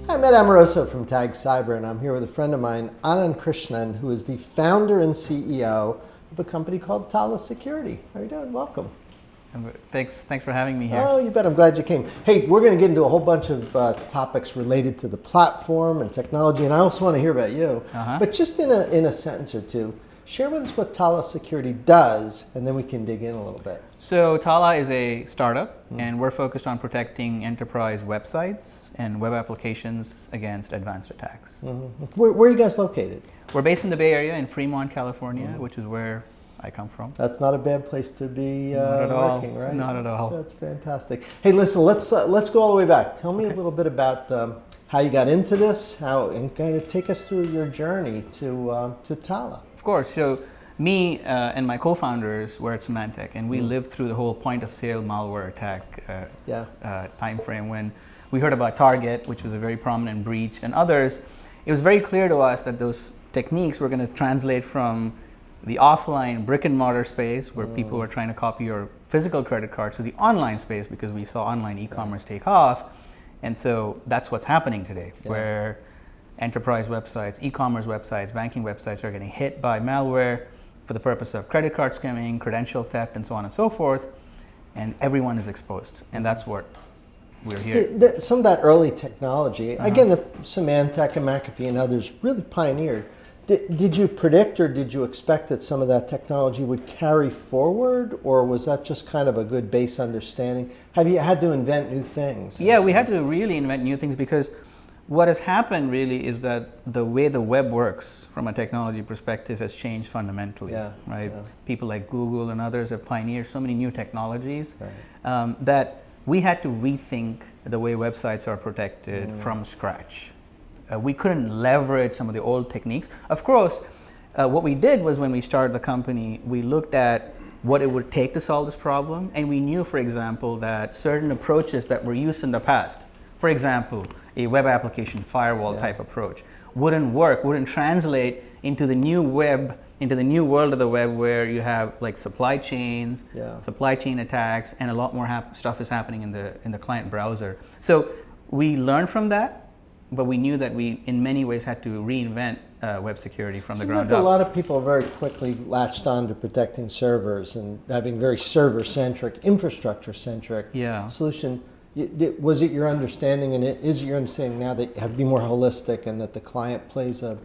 I met Amoroso from Tag Cyber, and I'm here with a friend of mine, Aanand Krishnan, who is the founder and CEO of a company called Tala Security. How are you doing? Welcome. Thanks for having me here. Oh, you bet. I'm glad you came. Hey, we're going to get into a whole bunch of topics related to the platform and technology, and I also want to hear about you. But just in a sentence or two, share with us what Tala Security does, and then we can dig in a little bit. So Tala is a startup, and we're focused on protecting enterprise websites and web applications against advanced attacks. Where are you guys located? We're based in the Bay Area in Fremont, California, which is where I come from. That's not a bad place to be Not at all. working, right? Not at all. That's fantastic. Hey, listen, let's go all the way back. Tell me a little bit about how you got into this, and kind of take us through your journey to Tala. Of course. So me and my co-founders were at Symantec, and we lived through the whole point-of-sale malware attack time frame when we heard about Target, which was a very prominent breach, and others. It was very clear to us that those techniques were going to translate from the offline brick-and-mortar space, where people were trying to copy your physical credit cards, to the online space, because we saw online e-commerce take off. And so that's what's happening today, where enterprise websites, e-commerce websites, banking websites are getting hit by malware for the purpose of credit card skimming, credential theft, and so on and so forth, and everyone is exposed, and that's what we're here. Some of that early technology, again, the Symantec and McAfee and others really pioneered. Did you predict or did you expect that some of that technology would carry forward, or was that just kind of a good base understanding? Have you had to invent new things? Yeah, we had to really invent new things, because what has happened really is that the way the web works from a technology perspective has changed fundamentally, right? Yeah. People like Google and others have pioneered so many new technologies that we had to rethink the way websites are protected from scratch. We couldn't leverage some of the old techniques. Of course, what we did was, when we started the company, we looked at what it would take to solve this problem, and we knew, for example, that certain approaches that were used in the past, for example, a web application firewall type approach, wouldn't work, wouldn't translate into the new web, into the new world of the web, where you have like supply chains, supply chain attacks, and a lot more stuff is happening in the client browser. So we learned from that, but we knew that we, in many ways, had to reinvent web security from the ground up. A lot of people very quickly latched on to protecting servers and having very server-centric, infrastructure-centric solution. Was it your understanding, and is it your understanding now, that you have to be more holistic and that the client plays a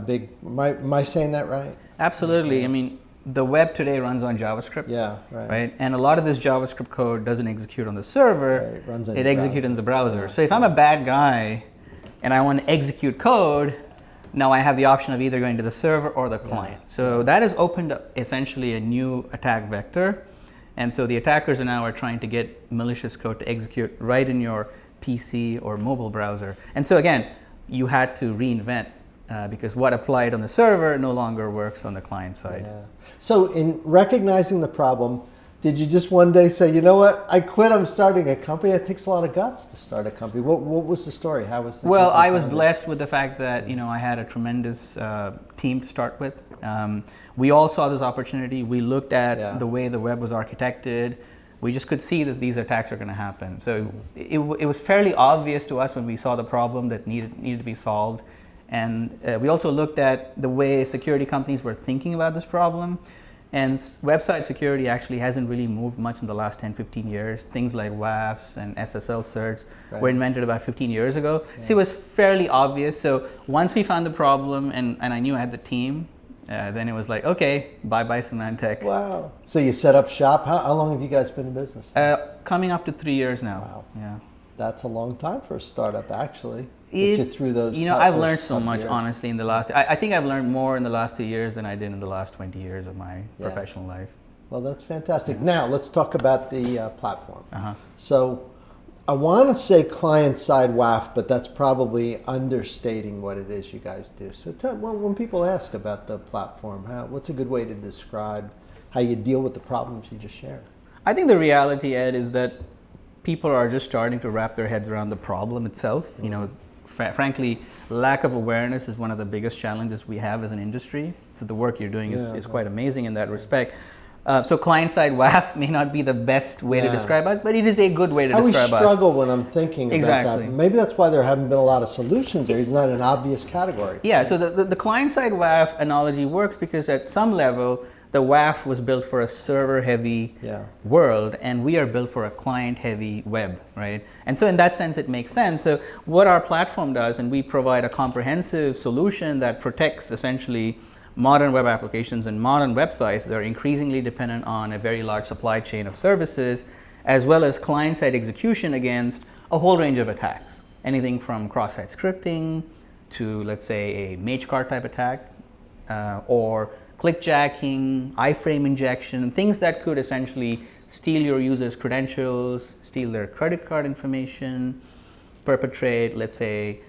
big, am I saying that right? Absolutely. I mean, the web today runs on JavaScript, right? And a lot of this JavaScript code doesn't execute on the server, it executes in the browser. So if I'm a bad guy and I want to execute code, now I have the option of either going to the server or the client. So that has opened up essentially a new attack vector. And so the attackers are trying to get malicious code to execute right in your PC or mobile browser. And so again, you had to reinvent, because what applied on the server no longer works on the client side. So in recognizing the problem, did you just one day say, you know what, I quit, I'm starting a company? It takes a lot of guts to start a company. What was the story? How was the Well, I was blessed with the fact that I had a tremendous team to start with. We all saw this opportunity. We looked at the way the web was architected. We just could see that these attacks are going to happen. So it was fairly obvious to us when we saw the problem that needed to be solved. And we also looked at the way security companies were thinking about this problem. And website security actually hasn't really moved much in the last 10, 15 years. Things like WAFs and SSL certs were invented about 15 years ago. So it was fairly obvious. So once we found the problem, and I knew I had the team, then it was like, okay, bye-bye Symantec. Wow. So you set up shop. How long have you guys been in business? Coming up to 3 years now. Wow. Yeah. That's a long time for a startup, actually. Get you through those. I've learned so much, honestly, in the last. I think I've learned more in the last 2 years than I did in the last 20 years of my professional life. Well, that's fantastic. Now let's talk about the platform. So I want to say client-side WAF, but that's probably understating what it is you guys do. So when people ask about the platform, what's a good way to describe how you deal with the problems you just shared? I think the reality, Ed, is that people are just starting to wrap their heads around the problem itself. Frankly, lack of awareness is one of the biggest challenges we have as an industry. So the work you're doing is quite amazing in that respect. So client-side WAF may not be the best way to describe us, but it is a good way to I always describe us. struggle when I'm thinking about Exactly. that. Maybe that's why there haven't been a lot of solutions there. It's not an obvious category. Yeah, so the client-side WAF analogy works because at some level, the WAF was built for a server-heavy world, and we are built for a client-heavy web, right? And so in that sense, it makes sense. So what our platform does, and we provide a comprehensive solution that protects essentially modern web applications and modern websites that are increasingly dependent on a very large supply chain of services, as well as client-side execution against a whole range of attacks. Anything from cross-site scripting to, let's say, a Magecart type attack, or clickjacking, iframe injection, things that could essentially steal your users' credentials, steal their credit card information, perpetrate, let's say,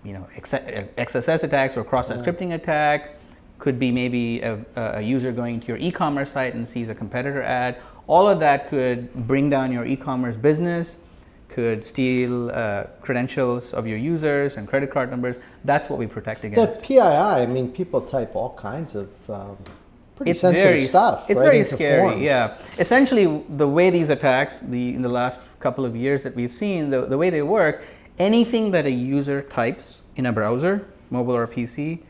XSS attacks or cross-site scripting attack. Could be maybe a user going to your e-commerce site and sees a competitor ad. All of that could bring down your e-commerce business, could steal credentials of your users and credit card numbers. That's what we protect against. The PII, I mean, people type all kinds of pretty sensitive stuff. It's right very into scary, forms. yeah. Essentially, the way these attacks, in the last couple of years that we've seen, the way they work, anything that a user types in a browser, mobile or PC,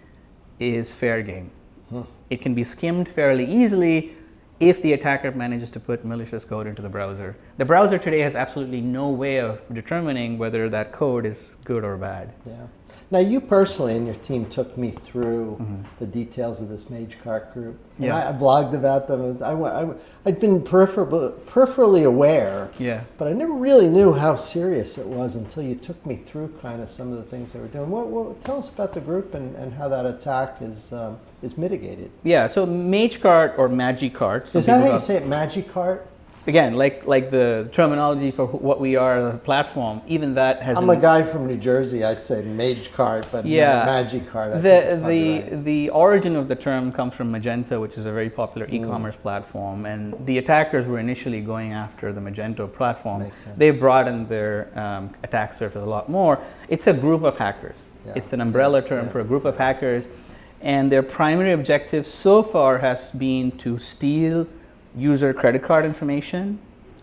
is fair game. It can be skimmed fairly easily if the attacker manages to put malicious code into the browser. The browser today has absolutely no way of determining whether that code is good or bad. Yeah. Now, you personally and your team took me through the details of this Magecart group. And I blogged about them. I'd been peripherally aware, but I never really knew how serious it was until you took me through kind of some of the things they were doing. Tell us about the group and how that attack is mitigated. Yeah, so Magecart or Magecart. Is that how you say it, Magecart? Again, like the terminology for what we are, the platform, even that has. I'm a guy from New Jersey. I say Magecart, but Magecart. The origin of the term comes from Magento, which is a very popular e-commerce platform, and the attackers were initially going after the Magento platform. Makes sense. They broadened their attack surface a lot more. It's a group of hackers. Yeah. It's an umbrella term for a group of hackers, and their primary objective so far has been to steal user credit card information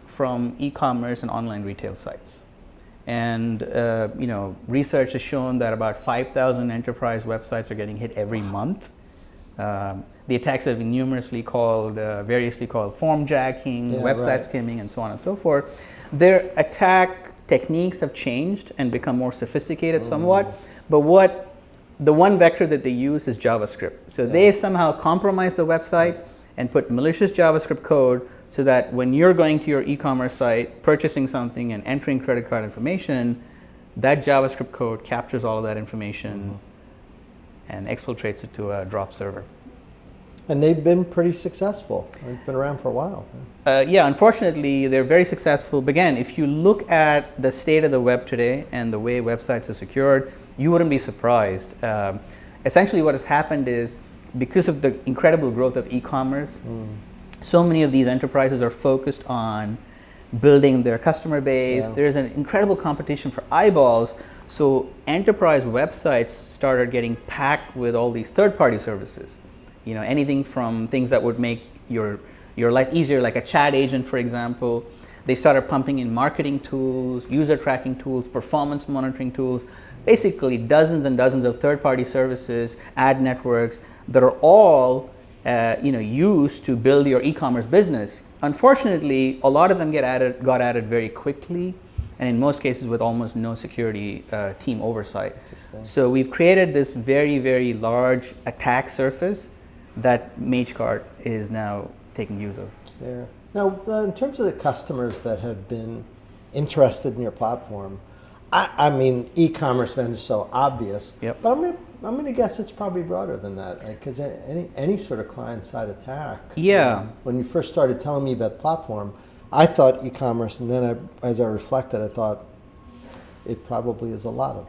from e-commerce and online retail sites. And research has shown that about 5,000 enterprise websites are getting hit every month. The attacks have been variously called form jacking, website skimming, and so on and so forth. Their attack techniques have changed and become more sophisticated somewhat, but the one vector that they use is JavaScript. So they somehow compromise the website and put malicious JavaScript code so that when you're going to your e-commerce site, purchasing something and entering credit card information, that JavaScript code captures all of that information and exfiltrates it to a drop server. And they've been pretty successful. They've been around for a while. Unfortunately, they're very successful. But again, if you look at the state of the web today and the way websites are secured, you wouldn't be surprised. Essentially what has happened is, because of the incredible growth of e-commerce, so many of these enterprises are focused on building their customer base. There's an incredible competition for eyeballs. So enterprise websites started getting packed with all these third-party services. Anything from things that would make your life easier, like a chat agent, for example. They started pumping in marketing tools, user tracking tools, performance monitoring tools, basically dozens and dozens of third-party services, ad networks, that are all used to build your e-commerce business. Unfortunately, a lot of them got added very quickly, and in most cases with almost no security team oversight. So we've created this very, very large attack surface that Magecart is now taking use of. Yeah. Now, in terms of the customers that have been interested in your platform, I mean, e-commerce vendors so obvious, but I'm going to guess it's probably broader than that, because any sort of client-side attack. When you first started telling me about the platform, I thought e-commerce, and then as I reflected, I thought it probably is a lot of.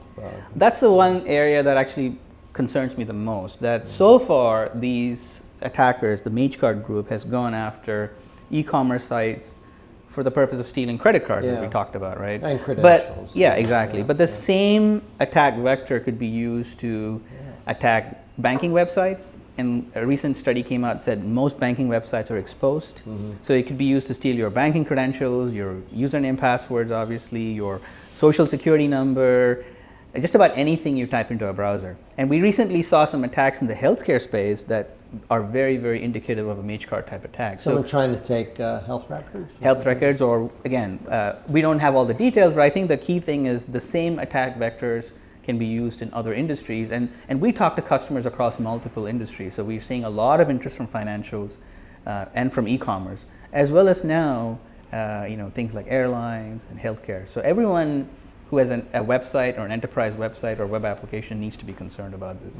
That's the one area that actually concerns me the most. That so far these attackers, the Magecart group, has gone after e-commerce sites for the purpose of stealing credit cards, as we talked about, right? And credentials. But exactly. But the same attack vector could be used to attack banking websites, and a recent study came out said most banking websites are exposed. So it could be used to steal your banking credentials, your username, passwords, obviously, your social security number, just about anything you type into a browser. And we recently saw some attacks in the healthcare space that are very, very indicative of a Magecart type attack. Someone trying to take health records? Health records, or again, we don't have all the details, but I think the key thing is the same attack vectors can be used in other industries. And we talk to customers across multiple industries. So we're seeing a lot of interest from financials and from e-commerce, as well as now, things like airlines and healthcare. So everyone who has a website or an enterprise website or web application needs to be concerned about this.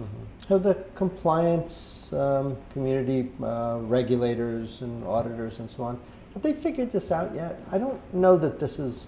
Have the compliance community, regulators and auditors and so on, have they figured this out yet? I don't know that this is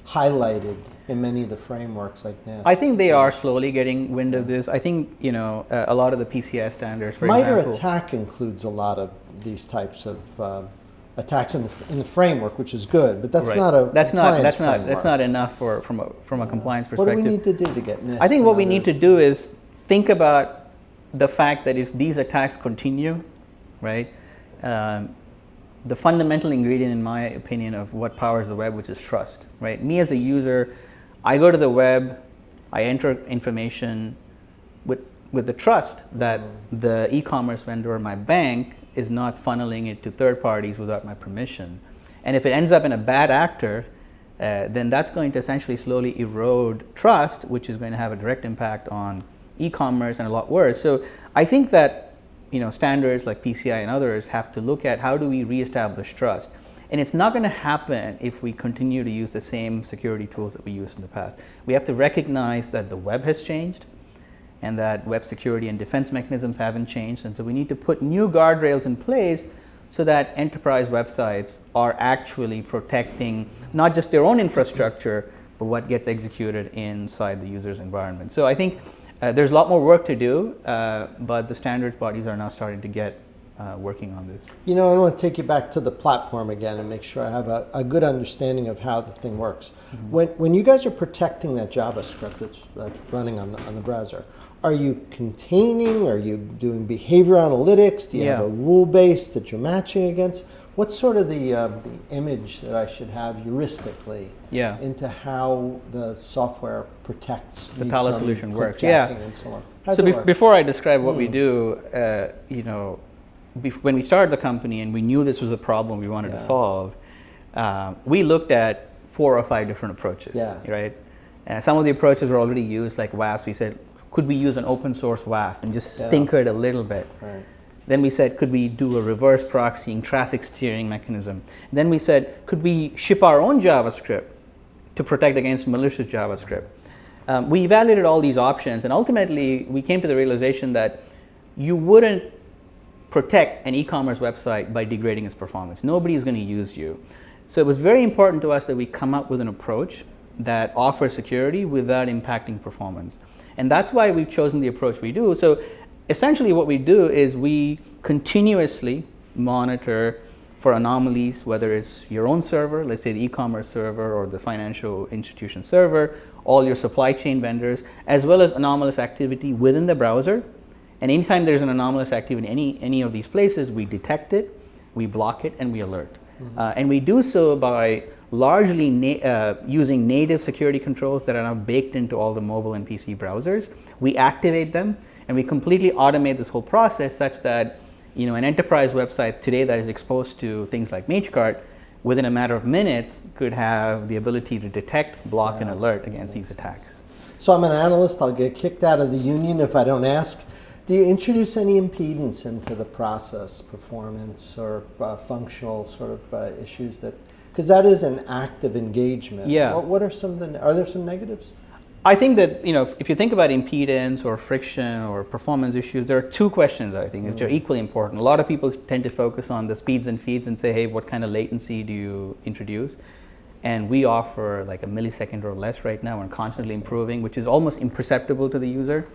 highlighted in many of the frameworks like NIST. I think they are slowly getting wind of this. I think, a lot of the PCI standards, for example. MITRE ATT&CK includes a lot of these types of attacks in the framework, which is good, but that's not a that's framework. not enough from a compliance perspective. What do we need to do to get NIST? I think what we need to do is think about the fact that if these attacks continue, right, the fundamental ingredient, in my opinion, of what powers the web, which is trust, right? Me as a user, I go to the web, I enter information with the trust that the e-commerce vendor or my bank is not funneling it to third parties without my permission. And if it ends up in a bad actor, then that's going to essentially slowly erode trust, which is going to have a direct impact on e-commerce and a lot worse. So I think that standards like PCI and others have to look at how do we reestablish trust. And it's not going to happen if we continue to use the same security tools that we used in the past. We have to recognize that the web has changed and that web security and defense mechanisms haven't changed. And so we need to put new guardrails in place so that enterprise websites are actually protecting not just their own infrastructure, but what gets executed inside the user's environment. So I think there's a lot more work to do, but the standards bodies are now starting to get working on this. I want to take you back to the platform again and make sure I have a good understanding of how the thing works. When you guys are protecting that JavaScript that's running on the browser, are you containing? Are you doing behavior analytics? Do you have a rule base that you're matching against? What's sort of the image that I should have heuristically into how the software protects the Tala solution works? And so on. So before I describe what we do, when we started the company and we knew this was a problem we wanted to solve, we looked at 4 or 5 different approaches, right? Some of the approaches were already used, like WAFs. We said, could we use an open source WAF and just tinker it a little bit? Right. Then we said, could we do a reverse proxying traffic steering mechanism? Then we said, could we ship our own JavaScript to protect against malicious JavaScript? We evaluated all these options, and ultimately we came to the realization that you wouldn't protect an e-commerce website by degrading its performance. Nobody is going to use you. So it was very important to us that we come up with an approach that offers security without impacting performance. And that's why we've chosen the approach we do. So essentially what we do is we continuously monitor for anomalies, whether it's your own server, let's say the e-commerce server or the financial institution server, all your supply chain vendors, as well as anomalous activity within the browser. And anytime there's an anomalous activity in any of these places, we detect it, we block it, and we alert. And we do so by largely using native security controls that are now baked into all the mobile and PC browsers. We activate them, and we completely automate this whole process such that an enterprise website today that is exposed to things like Magecart, within a matter of minutes, could have the ability to detect, block, and alert against these attacks. So I'm an analyst. I'll get kicked out of the union if I don't ask. Do you introduce any impedance into the process, performance, or functional sort of issues that? Because that is an active engagement. Yeah. What are some of are there some negatives? I think that, if you think about impedance or friction or performance issues, there are 2 questions, I think, which are equally important. A lot of people tend to focus on the speeds and feeds and say, hey, what kind of latency do you introduce? And we offer like a millisecond or less right now and constantly improving, which is almost imperceptible to the user.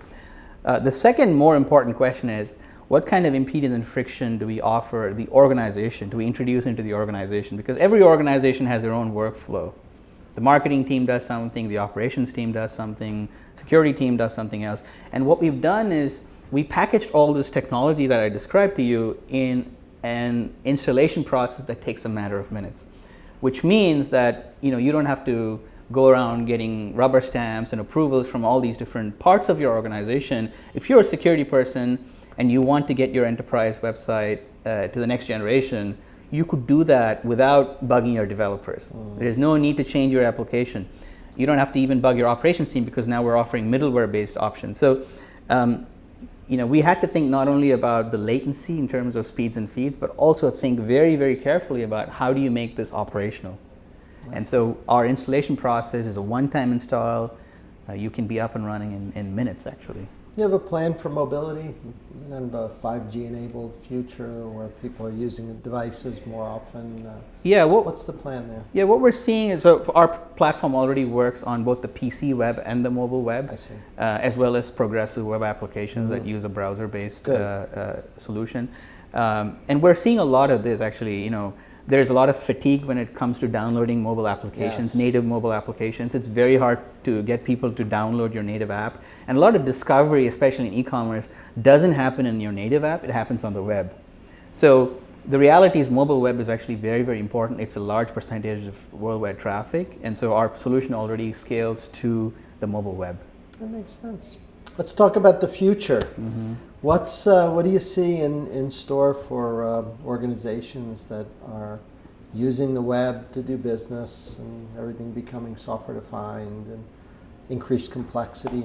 The second more important question is, what kind of impedance and friction do we offer the organization, do we introduce into the organization? Because every organization has their own workflow. The marketing team does something, the operations team does something, security team does something else. And what we've done is we packaged all this technology that I described to you in an installation process that takes a matter of minutes, which means that you don't have to go around getting rubber stamps and approvals from all these different parts of your organization. If you're a security person and you want to get your enterprise website to the next generation, you could do that without bugging your developers. There's no need to change your application. You don't have to even bug your operations team, because now we're offering middleware-based options. So, we had to think not only about the latency in terms of speeds and feeds, but also think very, very carefully about how do you make this operational. And so our installation process is a one-time install. You can be up and running in minutes, actually. You have a plan for mobility and a 5G enabled future where people are using the devices more often? What's the plan there? Yeah, what we're seeing is our platform already works on both the PC web and the mobile web, I see. As well as progressive web applications that use a browser-based solution. And we're seeing a lot of this, actually. There's a lot of fatigue when it comes to downloading mobile applications, native mobile applications. It's very hard to get people to download your native app. And a lot of discovery, especially in e-commerce, doesn't happen in your native app, it happens on the web. So the reality is mobile web is actually very, very important. It's a large percentage of worldwide traffic. And so our solution already scales to the mobile web. That makes sense. Let's talk about the future. What do you see in store for organizations that are using the web to do business and everything becoming software defined and increased complexity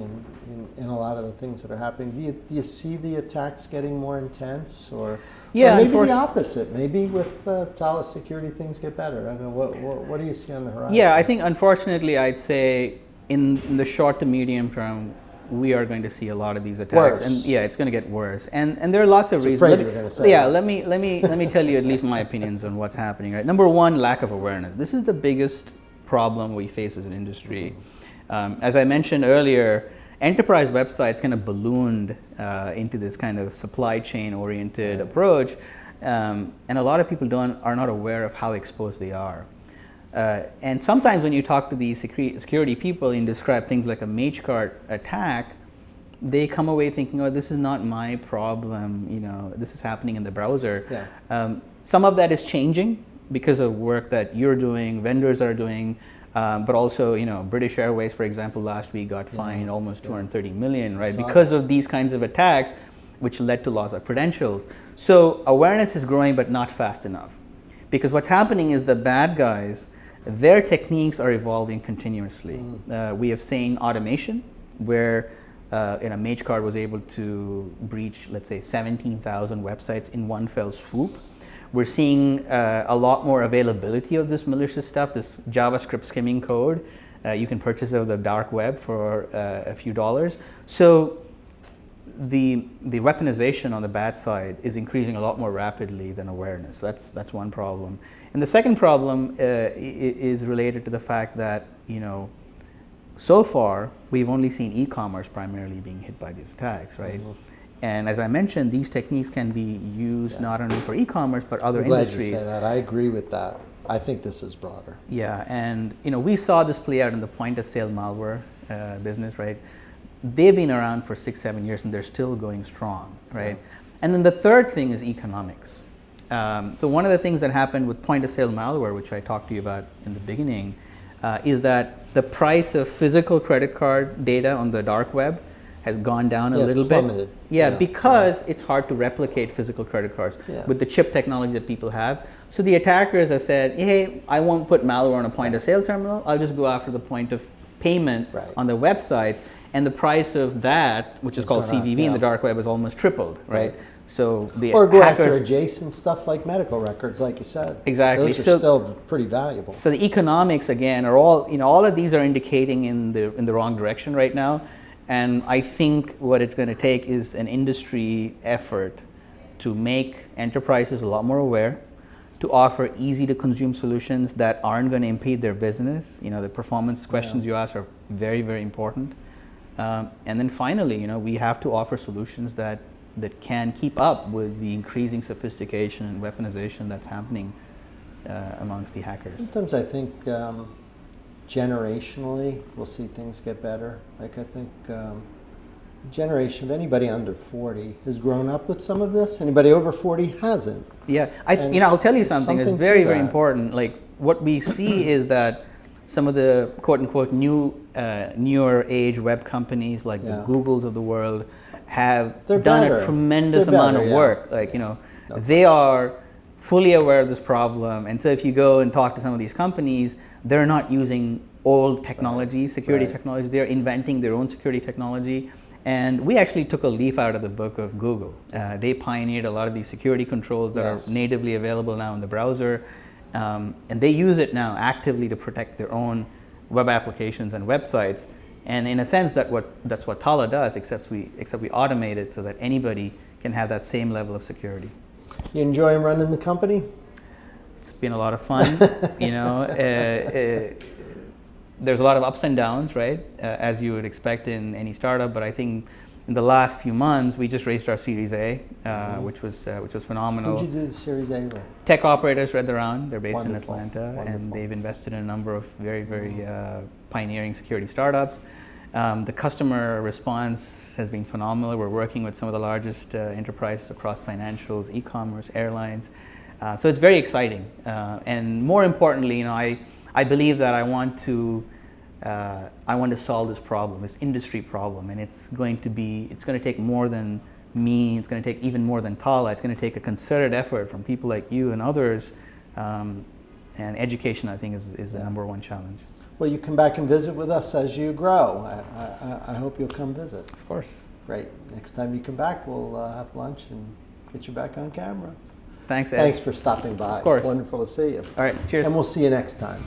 in a lot of the things that are happening? Do you see the attacks getting more intense, or maybe the opposite? Maybe with Tala Security things get better. I don't know. What do you see on the horizon? Yeah, I think unfortunately I'd say in the short to medium term, we are going to see a lot of these attacks, worse. And it's going to get worse. And there are lots of reasons. Afraid you were going to say that. Let me tell you at least my opinions on what's happening. Right, number one, lack of awareness. This is the biggest problem we face as an industry. As I mentioned earlier, enterprise websites kind of ballooned into this kind of supply chain oriented approach, and a lot of people are not aware of how exposed they are. And sometimes when you talk to these security people and describe things like a Magecart attack, they come away thinking, oh, this is not my problem, this is happening in the browser. Some of that is changing because of work that you're doing, vendors are doing, but also, British Airways, for example, last week got fined almost 230 million, right, because of these kinds of attacks, which led to loss of credentials. So awareness is growing, but not fast enough. Because what's happening is the bad guys, their techniques are evolving continuously. We have seen automation, where Magecart was able to breach, let's say, 17,000 websites in one fell swoop. We're seeing a lot more availability of this malicious stuff, this JavaScript skimming code. You can purchase it on the dark web for a few dollars. So the weaponization on the bad side is increasing a lot more rapidly than awareness. That's one problem. And the second problem is related to the fact that, so far we've only seen e-commerce primarily being hit by these attacks, right? And as I mentioned, these techniques can be used not only for e-commerce but other industries. Glad you say that. I agree with that. I think this is broader. Yeah, and we saw this play out in the point-of-sale malware business, right? They've been around for 6-7 years and they're still going strong, right? And then the third thing is economics. So one of the things that happened with point-of-sale malware, which I talked to you about in the beginning, is that the price of physical credit card data on the dark web has gone down a little bit. Because it's hard to replicate physical credit cards with the chip technology that people have. So the attackers have said, hey, I won't put malware on a point-of-sale terminal. I'll just go after the point of payment on the website. And the price of that, which is called CVV in the dark web, is almost tripled, right? So the or go after adjacent stuff like medical records, like you said. Exactly. Those are still pretty valuable. So the economics, again, are all of these are indicating in the wrong direction right now. And I think what it's going to take is an industry effort to make enterprises a lot more aware, to offer easy to consume solutions that aren't going to impede their business. The performance questions you ask are very, very important. And then finally, we have to offer solutions that can keep up with the increasing sophistication and weaponization that's happening amongst the hackers. Sometimes I think generationally we'll see things get better. Like I think generation of anybody under 40 has grown up with some of this. Anybody over 40 hasn't. Yeah, I'll tell you something. It's very, very important. Like what we see is that some of the quote unquote newer age web companies like the Googles of the world have done a tremendous amount of work. Like, they are fully aware of this problem. And so if you go and talk to some of these companies, they're not using old technology, security technology. They're inventing their own security technology. And we actually took a leaf out of the book of Google. They pioneered a lot of these security controls that are natively available now in the browser. And they use it now actively to protect their own web applications and websites. And in a sense, that's what Tala does, except we automate it so that anybody can have that same level of security. You enjoy running the company? It's been a lot of fun. There's a lot of ups and downs, right? As you would expect in any startup. But I think in the last few months, we just raised our Series A, which was phenomenal. Who'd you do the Series A with? Tech operators read the round. They're based in Atlanta, and they've invested in a number of very, very pioneering security startups. The customer response has been phenomenal. We're working with some of the largest enterprises across financials, e-commerce, airlines. So it's very exciting. And more importantly, I believe that I want to solve this problem, this industry problem, and it's going to take more than me. It's going to take even more than Tala. It's going to take a concerted effort from people like you and others. And education, I think, is the number one challenge. Well, you come back and visit with us as you grow. I hope you'll come visit. Of course. Great. Next time you come back, we'll have lunch and get you back on camera. Thanks, Ed. Thanks for stopping by. Of course. Wonderful to see you. All right. Cheers. And we'll see you next time.